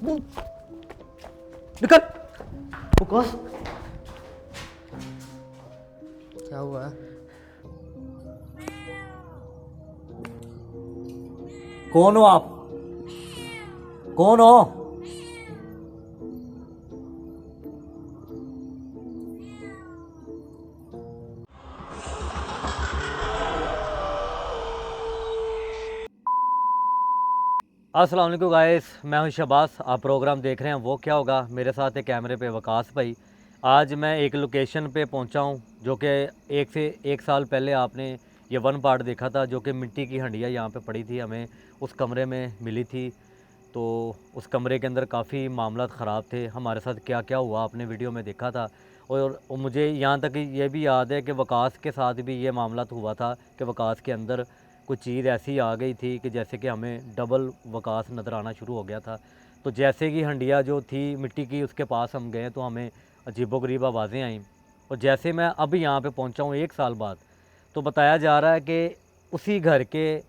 निकल। वकास क्या हुआ? कौन हो आप? कौन हो? अस्सलाम वालेकुम गाइस, मैं हूं शबास। आप प्रोग्राम देख रहे हैं वो क्या होगा। मेरे साथ है कैमरे पे वकास भाई। आज मैं एक लोकेशन पे पहुंचा हूं जो कि एक साल पहले आपने ये वन पार्ट देखा था, जो कि मिट्टी की हंडिया यहाँ पे पड़ी थी, हमें उस कमरे में मिली थी। तो उस कमरे के अंदर काफ़ी मामला ख़राब थे। हमारे साथ क्या क्या हुआ आपने वीडियो में देखा था। और मुझे यहाँ तक ये भी याद है कि वकास के साथ भी ये मामला हुआ था कि वकास के अंदर कुछ चीज़ ऐसी आ गई थी कि जैसे कि हमें डबल वकास नज़र आना शुरू हो गया था। तो जैसे कि हंडिया जो थी मिट्टी की, उसके पास हम गए तो हमें अजीबोगरीब आवाज़ें आईं। और जैसे मैं अब यहाँ पे पहुँचा हूँ 1 साल बाद, तो बताया जा रहा है कि उसी घर के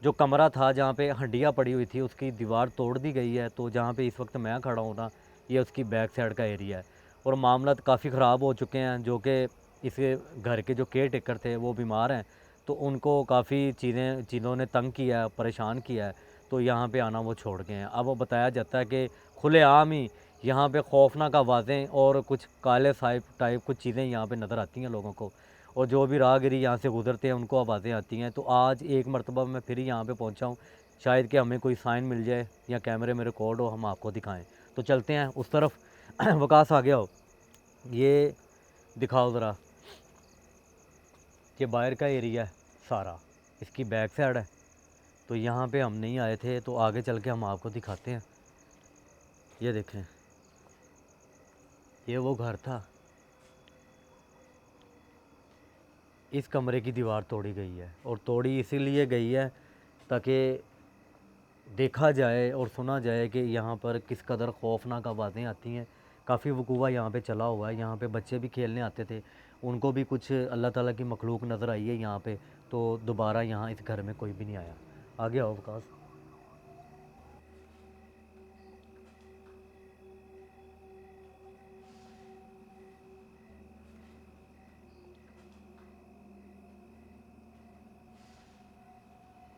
जो कमरा था जहाँ पे हंडिया पड़ी हुई थी, उसकी दीवार तोड़ दी गई है। तो जहाँ पे इस वक्त मैं खड़ा हूँ ना, ये उसकी बैक साइड का एरिया है। और मामला काफ़ी ख़राब हो चुके हैं, जो कि इस घर के जो केयर टेकर थे वो बीमार हैं। तो उनको काफ़ी चीज़ों ने तंग किया है, परेशान किया है। तो यहाँ पे आना वो छोड़ गए हैं। अब वो बताया जाता है कि खुलेआम ही यहाँ पे खौफनाक आवाज़ें और कुछ काले साहिब टाइप कुछ चीज़ें यहाँ पे नज़र आती हैं लोगों को। और जो भी राहगीरी यहाँ से गुज़रते हैं उनको आवाज़ें आती हैं। तो आज एक मरतबा मैं फिर यहाँ पे पहुँचा हूँ, शायद कि हमें कोई साइन मिल जाए या कैमरे में रिकॉर्ड हो, हम आपको दिखाएं। तो चलते हैं उस तरफ। वकास आ गया हो, ये दिखाओ ज़रा। ये बाहर का एरिया है सारा, इसकी बैक साइड है। तो यहाँ पे हम नहीं आए थे, तो आगे चल के हम आपको दिखाते हैं। ये देखें, ये वो घर था। इस कमरे की दीवार तोड़ी गई है, और तोड़ी इसीलिए गई है ताकि देखा जाए और सुना जाए कि यहाँ पर किस कदर खौफनाक आवाज़ें आती हैं। काफ़ी वकूआ यहाँ पे चला हुआ है। यहाँ पे बच्चे भी खेलने आते थे, उनको भी कुछ अल्लाह ताला की मखलूक नज़र आई है यहाँ पे। तो दोबारा यहाँ इस घर में कोई भी नहीं आया। आगे आओ वकास।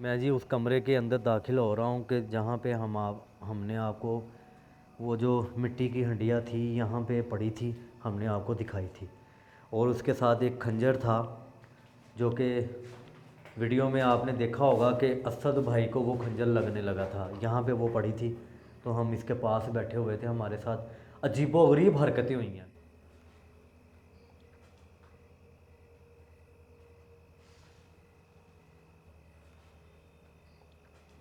मैं जी उस कमरे के अंदर दाखिल हो रहा हूँ कि जहाँ पे हमने आपको वो जो मिट्टी की हंडिया थी यहाँ पे पड़ी थी, हमने आपको दिखाई थी। और उसके साथ एक खंजर था, जो कि वीडियो में आपने देखा होगा कि असद भाई को वो खंजर लगने लगा था, यहाँ पे वो पड़ी थी। तो हम इसके पास बैठे हुए थे, हमारे साथ अजीबोगरीब हरकतें हुई हैं।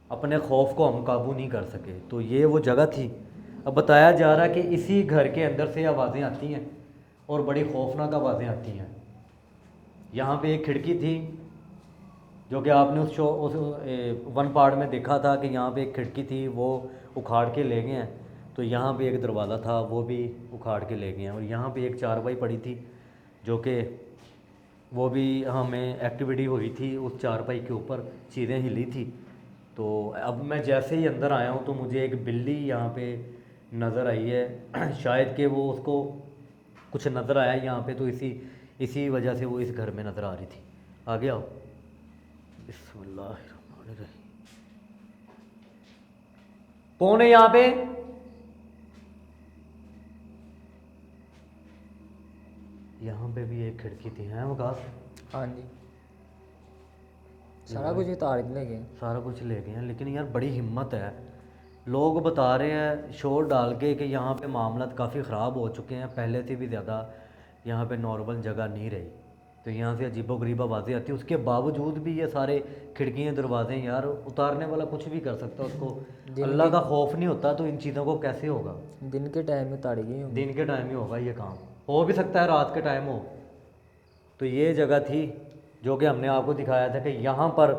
अपने खौफ को हम काबू नहीं कर सके। तो ये वो जगह थी। अब बताया जा रहा है कि इसी घर के अंदर से आवाज़ें आती हैं, और बड़ी खौफनाक आवाज़ें आती हैं। यहाँ पे एक खिड़की थी, जो कि आपने उस वन पार्ट में देखा था कि यहाँ पे एक खिड़की थी, वो उखाड़ के ले गए हैं। तो यहाँ पे एक दरवाज़ा था, वो भी उखाड़ के ले गए हैं। और यहाँ पे एक चारपाई पड़ी थी, जो कि वो भी हमें एक्टिविटी हुई थी उस चारपाई के ऊपर, चीज़ें हिली थी। तो अब मैं जैसे ही अंदर आया हूँ तो मुझे एक बिल्ली यहाँ पे नज़र आई है। शायद कि वो उसको कुछ नज़र आया यहाँ पे, तो इसी इसी वजह से वो इस घर में नज़र आ रही थी। आगे आओ। बिस्मिल्लाहिर्रहमानिर्रहीम। कौन है यहाँ पे? यहाँ पे भी एक खिड़की थी, है वकास? हाँ जी, सारा कुछ उतार के ले गए। सारा कुछ ले गए हैं, लेकिन यार बड़ी हिम्मत है। लोग बता रहे हैं शोर डाल के कि यहाँ पे मामला काफ़ी ख़राब हो चुके हैं, पहले से भी ज़्यादा यहाँ पे नॉर्मल जगह नहीं रही। तो यहाँ से अजीबोगरीब आवाज़ें आती हैं। उसके बावजूद भी ये सारे खिड़कियाँ दरवाजे, यार उतारने वाला कुछ भी कर सकता है उसको। दिन अल्लाह के का खौफ नहीं होता तो इन चीज़ों को कैसे होगा? दिन के टाइम में उतारी गई होंगी। दिन के टाइम ही होगा ये काम, हो भी सकता है रात के टाइम हो। तो ये जगह थी जो कि हमने आपको दिखाया था कि यहाँ पर,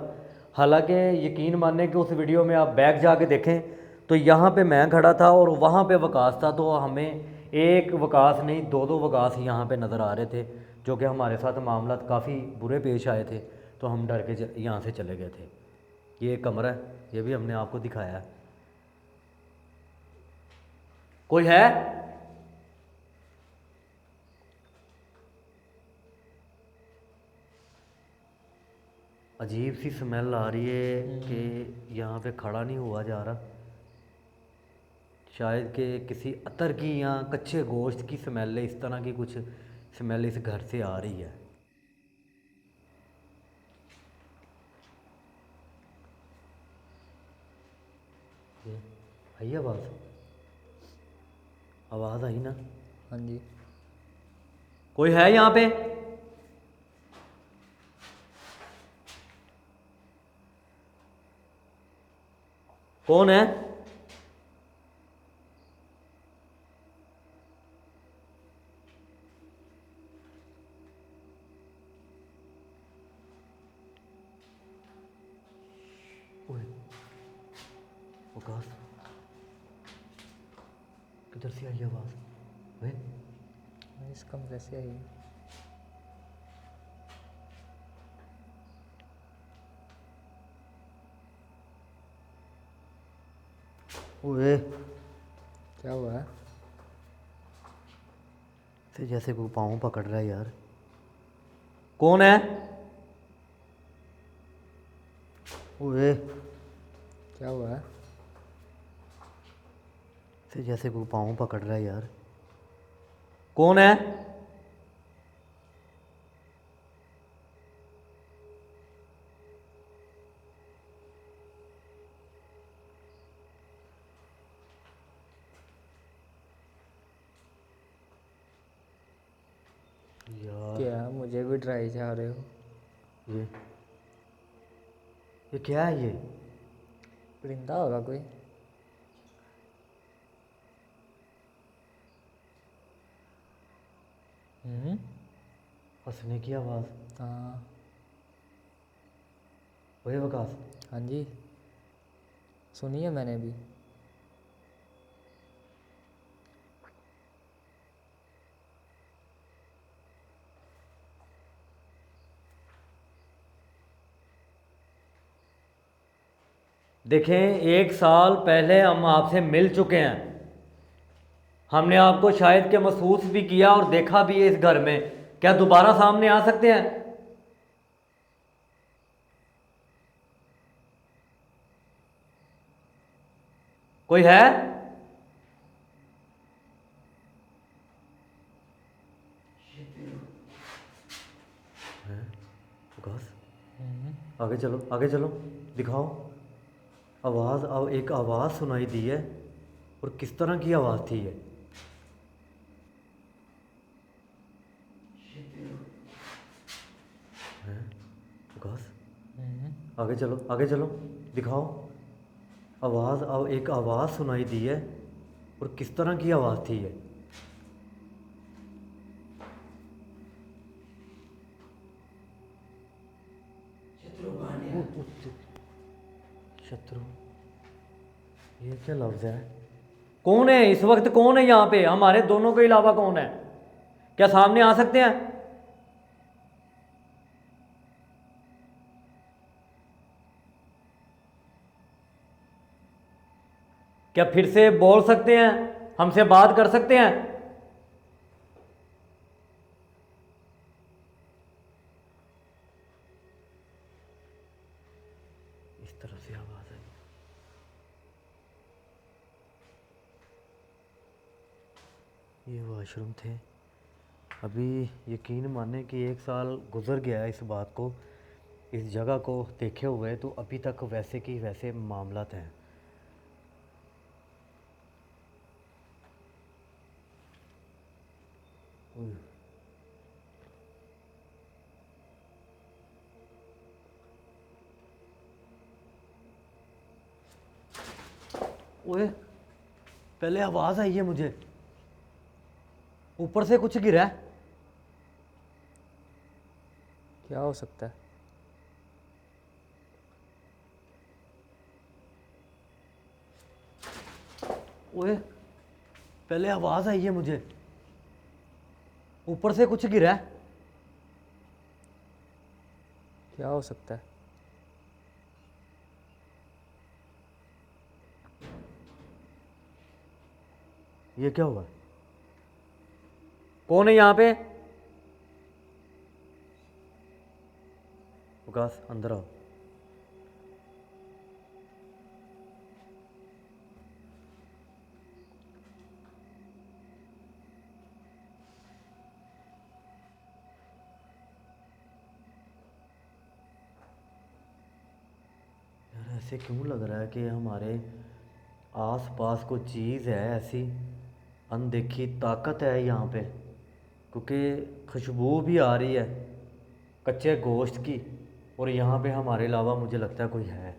हालांकि यकीन मानने कि उस वीडियो में आप बैक जाके देखें तो यहाँ पे मैं खड़ा था और वहाँ पे वकास था। तो हमें एक वकास नहीं, दो दो वकास यहाँ पे नज़र आ रहे थे, जो कि हमारे साथ मामला काफ़ी बुरे पेश आए थे। तो हम डर के यहाँ से चले गए थे। ये एक कमरा है, ये भी हमने आपको दिखाया है। कोई है? अजीब सी स्मेल आ रही है कि यहाँ पे खड़ा नहीं हुआ जा रहा। शायद कि किसी अतर की या कच्चे गोश्त की स्मेल है, इस तरह की कुछ स्मेल इस घर से आ रही है। ये आई आवाज़? आवाज़ आई ना? हाँ जी। कोई है यहाँ पे? कौन है? ओए, वकास, किधर से आई आवाज़? वे इस कमरे से आई। ओए, क्या हुआ है? से जैसे कोई पाँव पकड़ रहा है यार। कौन है? ओए, क्या हुआ है? से जैसे कोई पाँव पकड़ रहा है यार। कौन है? यार क्या मुझे भी ड्राई जा रहे हो? ये ये क्या है ये? परिंदा होगा कोई। हंसने की आवाज़। हाँ। ओए वकास, हाँ जी, सुनी है मैंने भी। देखें, 1 साल पहले हम आपसे मिल चुके हैं। हमने आपको शायद के महसूस भी किया और देखा भी है इस घर में। क्या दोबारा सामने आ सकते हैं? कोई है? हैं? वकास, आगे चलो, आगे चलो, दिखाओ। आवाज़, अब एक आवाज़ सुनाई दी है। और किस तरह की आवाज़ थी ये? हैं? वकास, आगे चलो, आगे चलो, दिखाओ। आवाज़, अब एक आवाज़ सुनाई दी है। और किस तरह की आवाज़ थी ये? शत्रु, ये क्या लफ्ज़ है? कौन है इस वक्त? कौन है यहाँ पे? हमारे दोनों के अलावा कौन है? क्या सामने आ सकते हैं? क्या फिर से बोल सकते हैं? हमसे बात कर सकते हैं? इस तरफ से आवाज़ आई। ये वॉशरूम थे। अभी यकीन माने कि 1 साल गुजर गया है इस बात को, इस जगह को देखे हुए, तो अभी तक वैसे की वैसे मामलात हैं। ओए, पहले आवाज़ आई है मुझे, ऊपर से कुछ गिरा है। क्या हो सकता है? ओए, पहले आवाज़ आई है मुझे, ऊपर से कुछ गिरा है। क्या हो सकता है? ये क्या हुआ? कौन है यहाँ पे? विकास अंदर आओ। यार ऐसे क्यों लग रहा है कि हमारे आस पास कोई चीज़ है ऐसी अनदेखी ताकत है यहाँ पे, क्योंकि खुशबू भी आ रही है कच्चे गोश्त की, और यहाँ पे हमारे अलावा मुझे लगता है कोई है।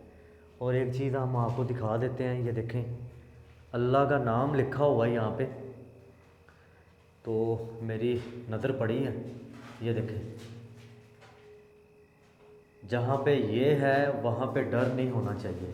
और एक चीज़ हम आपको दिखा देते हैं, ये देखें अल्लाह का नाम लिखा हुआ है यहाँ पे, तो मेरी नज़र पड़ी है। ये देखें जहाँ पे ये है वहाँ पे डर नहीं होना चाहिए,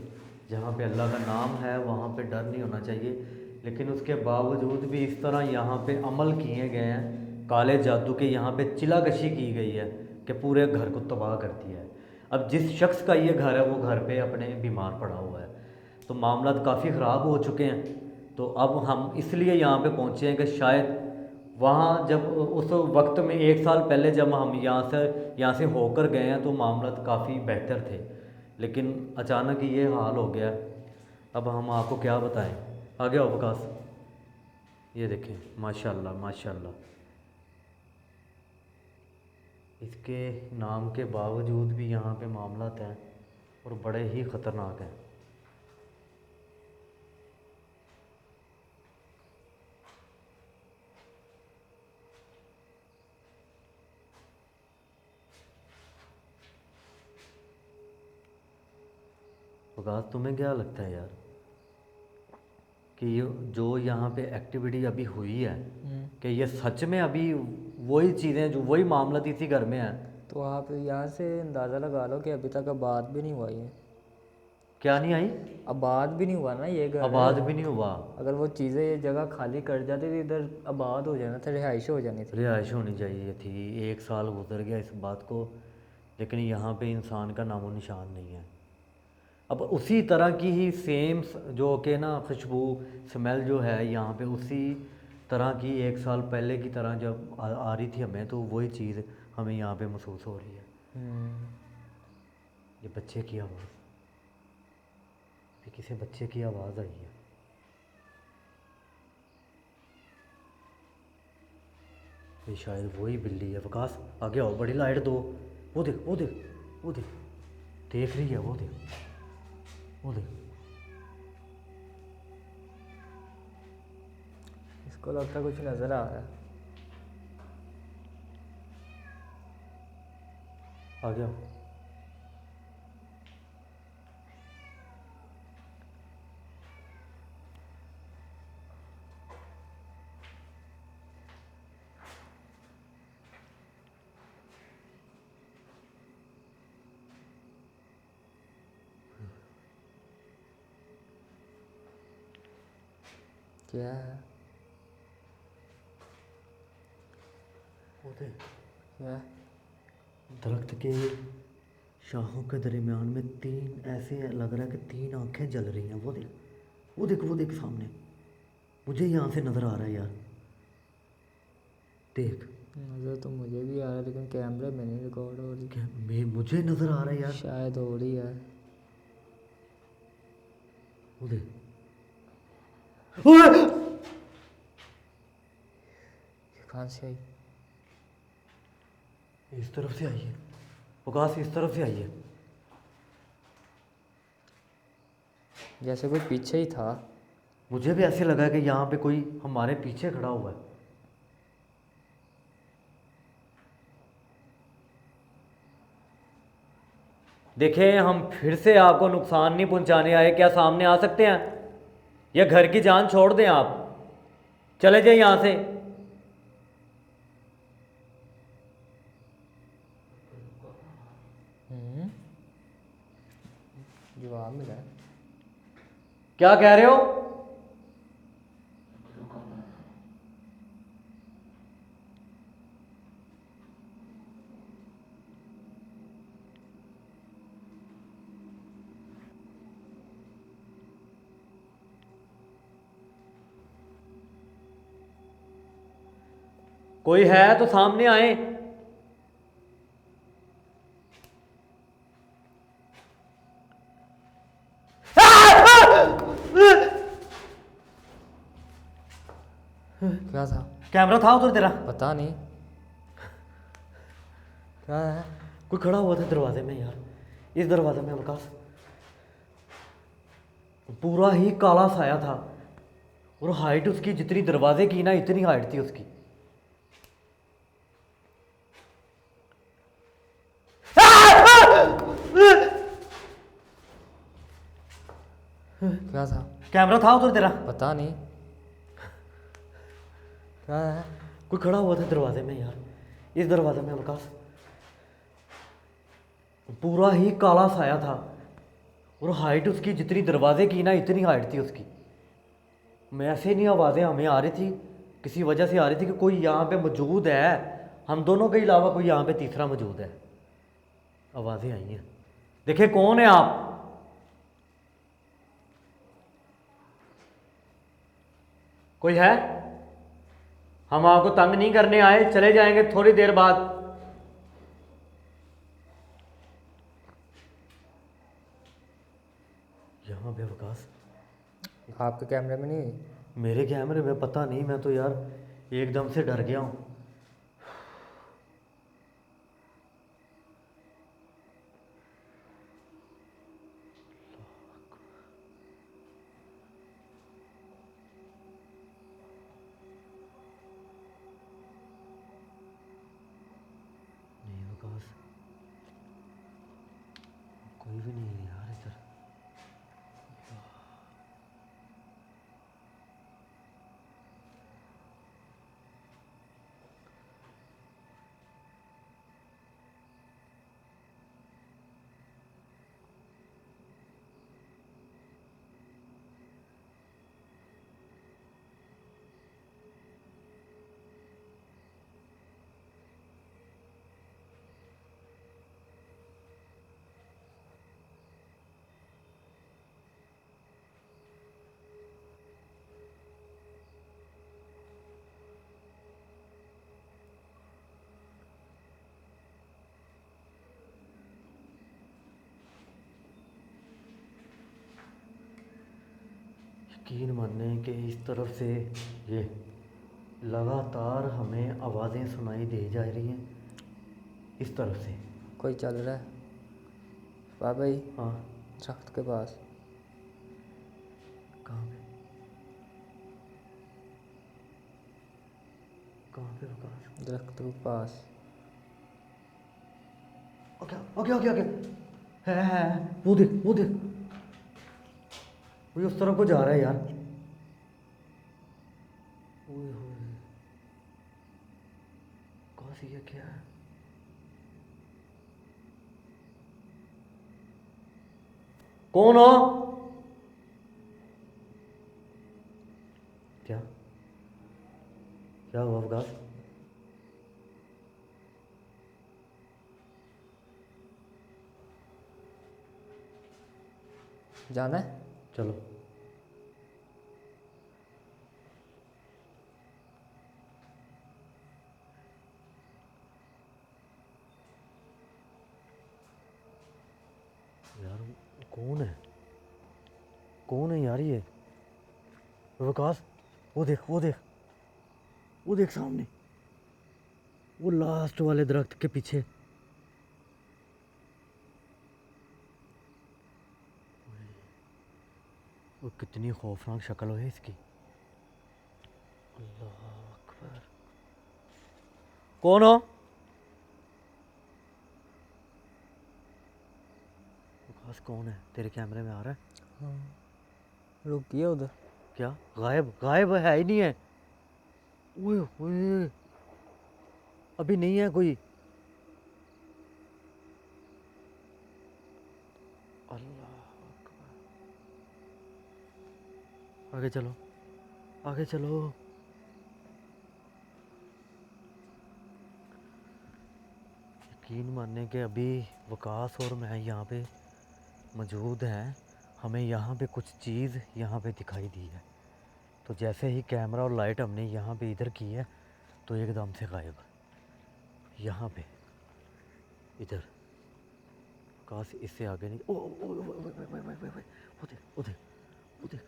जहाँ पे अल्लाह का नाम है वहाँ पे डर नहीं होना चाहिए। लेकिन उसके बावजूद भी इस तरह यहाँ पे अमल किए गए हैं काले जादू के, यहाँ पे चिलाकशी की गई है कि पूरे घर को तबाह कर दिया है। अब जिस शख्स का ये घर है वो घर पे अपने बीमार पड़ा हुआ है, तो मामला काफ़ी ख़राब हो चुके हैं। तो अब हम इसलिए यहाँ पे पहुँचे हैं कि शायद वहाँ जब उस वक्त में 1 साल पहले जब हम यहाँ से होकर गए हैं तो मामला काफ़ी बेहतर थे, लेकिन अचानक ये हाल हो गया। अब हम आपको क्या बताएं। आगे आओ विकास। ये देखें माशाल्लाह माशाल्लाह, इसके नाम के बावजूद भी यहाँ पे मामला हैं और बड़े ही ख़तरनाक हैं। विकास तुम्हें क्या लगता है यार कि ये जो यहाँ पे एक्टिविटी अभी हुई है कि ये सच में अभी वही चीज़ें जो वही मामला इसी घर में है? तो आप यहाँ से अंदाज़ा लगा लो कि अभी तक आबाद भी नहीं हुआ ये। क्या नहीं आई? आबाद भी नहीं हुआ ना ये घर। आबाद भी नहीं हुआ। अगर वो चीज़ें ये जगह खाली कर जाती तो इधर आबाद हो जाना था, रिहाइश हो जानी थी। रिहाइश होनी चाहिए थी। 1 साल गुजर गया इस बात को, लेकिन यहाँ पे इंसान का नामो निशान नहीं है। अब उसी तरह की ही सेम जो कि ना खुशबू स्मेल जो है यहाँ पे उसी तरह की 1 साल पहले की तरह जब आ रही थी हमें, तो वही चीज़ हमें यहाँ पे महसूस हो रही है। ये बच्चे की आवाज़, ये किसी बच्चे की आवाज़ आई है। ये शायद वही बिल्ली है। विकास आगे आओ, बड़ी लाइट दो। वो देख वो देख वो देख, देख रही है वो देख वो देख। इसको लगता है कुछ नज़र आ रहा है। आगे आओ। क्या है? वो देख क्या? दरख्त के शाखों के दरमियान में 3 ऐसे लग रहा है कि 3 आंखें जल रही हैं। वो देख वो देख वो देख सामने, मुझे यहाँ से नज़र आ रहा है यार। देख नज़र तो मुझे भी आ रहा है लेकिन कैमरे में नहीं रिकॉर्ड हो रही। क्या मुझे नज़र आ रहा है यार। शायद हो रही है। वो देख ओए! कहाँ से आई? इस तरफ से आई है विकास, इस तरफ से आई है। जैसे कोई पीछे ही था। मुझे भी ऐसे लगा कि यहाँ पे कोई हमारे पीछे खड़ा हुआ है। देखें हम फिर से आपको नुकसान नहीं पहुंचाने आए, क्या सामने आ सकते हैं या घर की जान छोड़ दें आप, चले जाए यहाँ से। जवाब मिला है। क्या कह रहे हो? कोई है तो सामने आए। क्या था? कैमरा था उधर तेरा? पता नहीं क्या है। कोई खड़ा हुआ था दरवाजे में यार, इस दरवाजे में विकास। पूरा ही काला साया था और हाइट उसकी जितनी दरवाजे की ना इतनी हाइट थी उसकी। क्या था? कैमरा था उधर तेरा? पता नहीं क्या है। कोई खड़ा हुआ था दरवाजे में यार, इस दरवाजे में विकास। पूरा ही काला साया था और हाइट उसकी जितनी दरवाजे की ना इतनी हाइट थी उसकी। मैं ऐसे नहीं, आवाज़ें हमें आ रही थी, किसी वजह से आ रही थी कि कोई यहाँ पे मौजूद है, हम दोनों के अलावा कोई यहाँ पे तीसरा मौजूद है। आवाज़ें आई हैं। देखिए कौन है आप? कोई है? हम आपको तंग नहीं करने आए, चले जाएंगे थोड़ी देर बाद। यहाँ पे विकास आपके कैमरे में नहीं? मेरे कैमरे में पता नहीं, मैं तो यार एकदम से डर गया हूँ। नहीं विकास, कोई भी नहीं है यार इधर। यकीन माने कि इस तरफ से ये लगातार हमें आवाज़ें सुनाई दे जा रही हैं, इस तरफ से। कोई चल रहा है बाबा जी हाँ। दरख्त के पास। कहाँ पे? कहाँ पे विकास? दरख्त के पास। ओके ओके ओके ओके, है, वो देख वो देख, वो उस तरफ को जा रहा है यार। ओए होए, कौन सी, ये क्या है? कौन हो? क्या क्या हुआ विकास? जाना है? चलो। यार कौन है, कौन है यार ये? विकास वो देख वो देख वो देख सामने, वो लास्ट वाले दरख्त के पीछे। वो कितनी खौफनाक शक्ल है इसकी। अल्लाह अकबर। कौन हो? विकास कौन है? तेरे कैमरे में आ रहा है? हाँ रुकिए उधर। क्या गायब? गायब है ही नहीं है। ओए ओए, अभी नहीं है कोई। अल्लाह अकबर। आगे चलो, आगे चलो। यकीन मानने के अभी वकास और मैं यहाँ पे मौजूद हैं, हमें यहाँ पे कुछ चीज़ यहाँ पे दिखाई दी है। तो जैसे ही कैमरा और लाइट हमने यहाँ पे इधर की है, तो तो एकदम से गायब। यहाँ पे इधर काश इससे आगे नहीं। ओ, ओ, ओ, ओ, ओ, ओ, ओ, ओ, ओ, ओ, वो देख वो देख वो देख।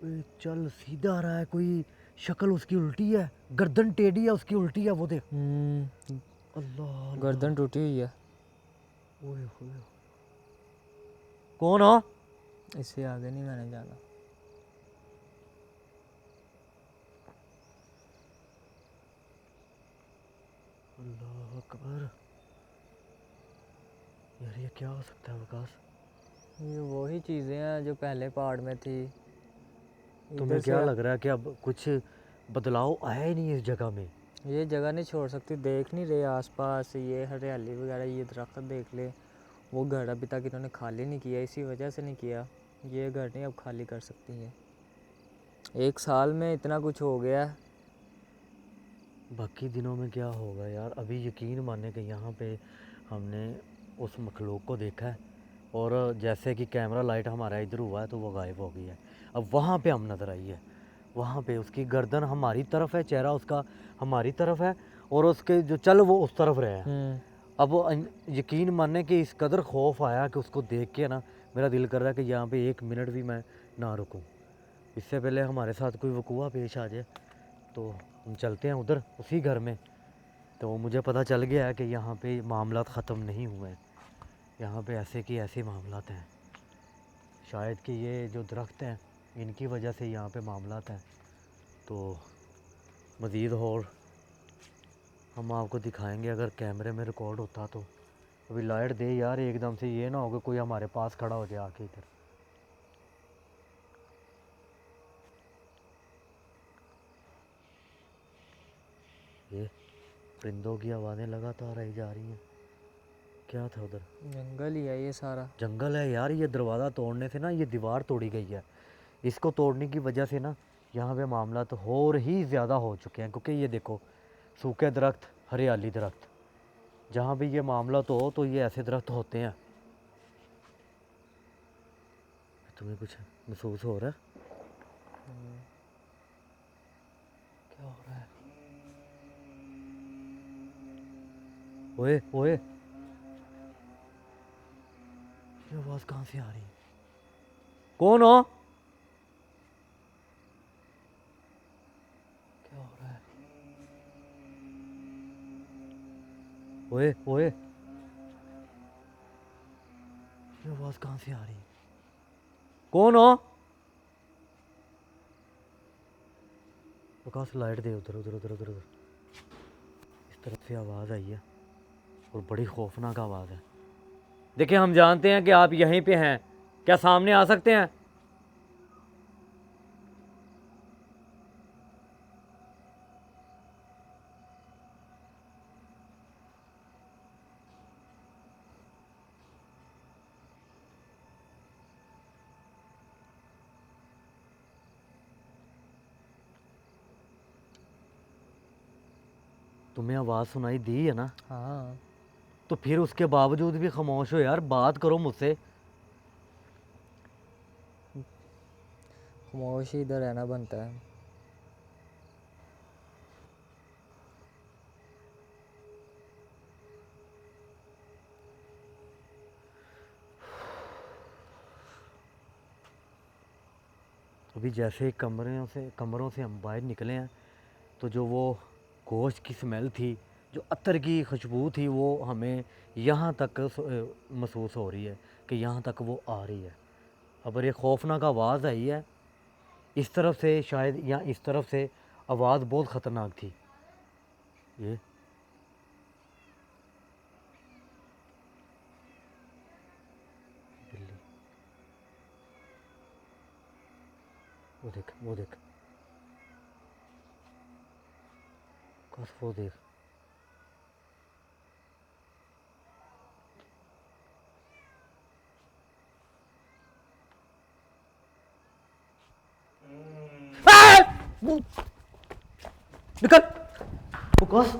ओए, चल सीधा आ रहा है। कोई शक्ल उसकी उल्टी है, गर्दन टेढ़ी है उसकी, उल्टी है। वो देख। अल्लाह गर्दन अल्लाह। टूटी हुई है। ओए होए। कौन हो? इससे आगे नहीं मैंने जाना। अल्लाह अकबर। यार ये क्या हो सकता है विकास? ये वही चीज़ें हैं जो पहले पार्ट में थी। तुम्हें इधर क्या से लग रहा है कि अब कुछ बदलाव आया ही नहीं इस जगह में? ये जगह नहीं छोड़ सकती। देख नहीं रहे आसपास ये हरियाली वगैरह, ये दरख्त देख ले। वो घर अभी तक इन्होंने खाली नहीं किया, इसी वजह से नहीं किया। ये घर नहीं अब खाली कर सकती है। 1 साल में इतना कुछ हो गया है। बाकी दिनों में क्या होगा यार? अभी यकीन माने कि यहाँ पे हमने उस मखलूक को देखा है, और जैसे कि कैमरा लाइट हमारा इधर हुआ है तो वो गायब हो गई है। अब वहाँ पे हम नज़र आई है। वहाँ पे उसकी गर्दन हमारी तरफ है, चेहरा उसका हमारी तरफ है, और उसके जो चल वो उस तरफ रहे हैं। अब वो यकीन माने कि इस कदर खौफ आया कि उसको देख के ना मेरा दिल कर रहा है कि यहाँ पे 1 मिनट भी मैं ना रुकूं। इससे पहले हमारे साथ कोई वकूआ पेश आ जाए। तो हम चलते हैं उधर उसी घर में। तो मुझे पता चल गया है कि यहाँ पे मामलात ख़त्म नहीं हुए हैं। यहाँ पे ऐसे की ऐसे मामलात हैं। शायद कि ये जो दरख्त हैं इनकी वजह से यहाँ पे मामलात हैं। तो मज़ीद और हम आपको दिखाएंगे अगर कैमरे में रिकॉर्ड होता तो। अभी लाइट दे यार, एकदम से ये ना हो कि कोई हमारे पास खड़ा हो जाए आके इधर। ये परिंदों की आवाज़ें लगातार आई जा रही हैं। क्या था उधर? जंगल ही है ये सारा। जंगल है यार। ये दरवाज़ा तोड़ने से ना ये दीवार तोड़ी गई है। इसको तोड़ने की वजह से ना यहाँ पे मामला तो और ही ज़्यादा हो चुके हैं, क्योंकि ये देखो सूखे दरख्त, हरियाली दरख्त, जहाँ भी ये मामला तो हो तो ये ऐसे दरख्त होते हैं। तुम्हें कुछ महसूस हो रहा है? क्या हो रहा है? ओए ओए, ये आवाज़ कहाँ से आ रही है? कौन हो? क्या हो रहा है? ओए ओए, ये आवाज़ कहाँ से आ रही है? कौन हो? प्रकाश लाइट दे। उधर उधर उधर उधर उधर। इस तरफ से आवाज़ आई है और बड़ी खौफनाक आवाज़ है। देखिए हम जानते हैं कि आप यहीं पे हैं, क्या सामने आ सकते हैं? तुम्हें आवाज़ सुनाई दी है ना? हाँ, तो फिर उसके बावजूद भी खामोश हो यार, बात करो मुझसे। खामोश ही इधर रहना बनता है। अभी जैसे ही कमरों से हम बाहर निकले हैं तो जो वो गोश्त की स्मेल थी, जो अत्तर की खुशबू थी, वो हमें यहाँ तक महसूस हो रही है कि यहाँ तक वो आ रही है। अब ये खौफनाक आवाज़ आई है इस तरफ से शायद, या इस तरफ से आवाज़ बहुत ख़तरनाक थी। ये बिल्ली, वो देख वो देख, कस वो देख। वो निकल बकवास।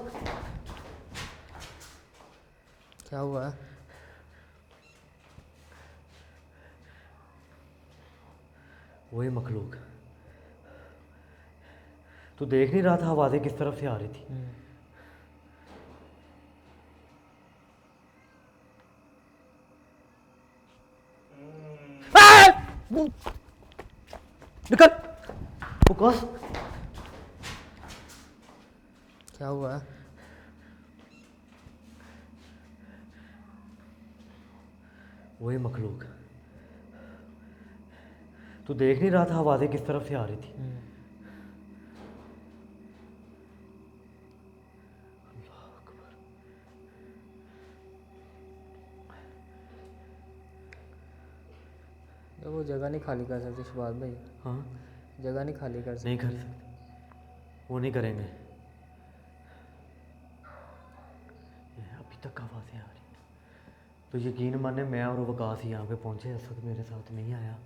क्या हुआ है? वही मखलूक। तू देख नहीं रहा था आवाज़ें किस तरफ से आ रही थी? निकल फोकस। क्या हुआ? वही मखलूक। तू देख नहीं रहा था आवाज़ें किस तरफ से आ रही थी? तो वो जगह नहीं खाली कर सकते शहबाज भाई, हाँ, जगह नहीं खाली कर नहीं कर सकते। सकते, वो नहीं करेंगे। ये अभी तक आवाज़ें आ रही हैं। तो यकीन माने मैं और वकास यहाँ पे पहुँचे, असद मेरे साथ नहीं आया,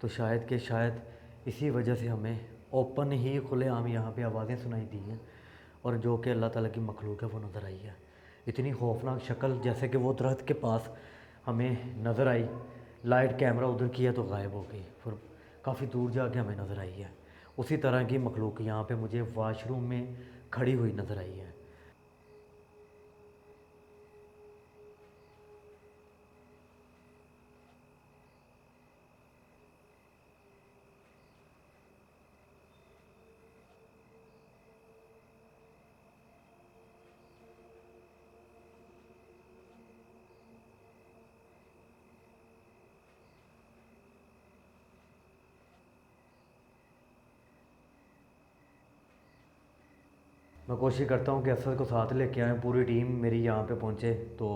तो शायद इसी वजह से हमें ओपन ही खुलेआम यहाँ पे आवाज़ें सुनाई दी हैं, और जो कि अल्लाह ताला की मखलूक है वो नज़र आई है। इतनी खौफनाक शक्ल, जैसे कि वो दरख्त के पास हमें नज़र आई, लाइट कैमरा उधर किया तो गायब हो गई, फिर काफ़ी दूर जाके हमें नज़र आई है। उसी तरह की मखलूक यहाँ पे मुझे वाशरूम में खड़ी हुई नज़र आई है। मैं कोशिश करता हूँ कि असद को साथ लेके आएँ, पूरी टीम मेरी यहाँ पे पहुँचे, तो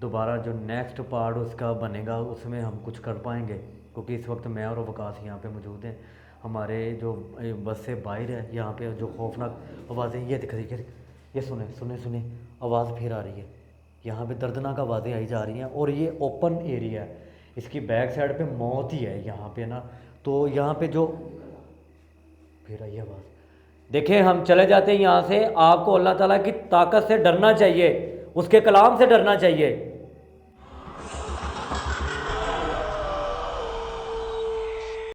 दोबारा जो नेक्स्ट पार्ट उसका बनेगा उसमें हम कुछ कर पाएंगे, क्योंकि इस वक्त मैं और वकास यहाँ पे मौजूद हैं। हमारे जो बस से बाहर है, यहाँ पे जो खौफनाक आवाज़ें ये दिख रही है, ये सुने सुने सुने आवाज़ फिर आ रही है, यहाँ पे दर्दनाक आवाज़ें आई जा रही हैं, और ये ओपन एरिया है, इसकी बैक साइड पे मौत ही है यहाँ पे ना। तो यहाँ पे जो फिर आई आवाज़, देखें हम चले जाते हैं यहाँ से। आपको अल्लाह ताला की ताकत से डरना चाहिए, उसके कलाम से डरना चाहिए।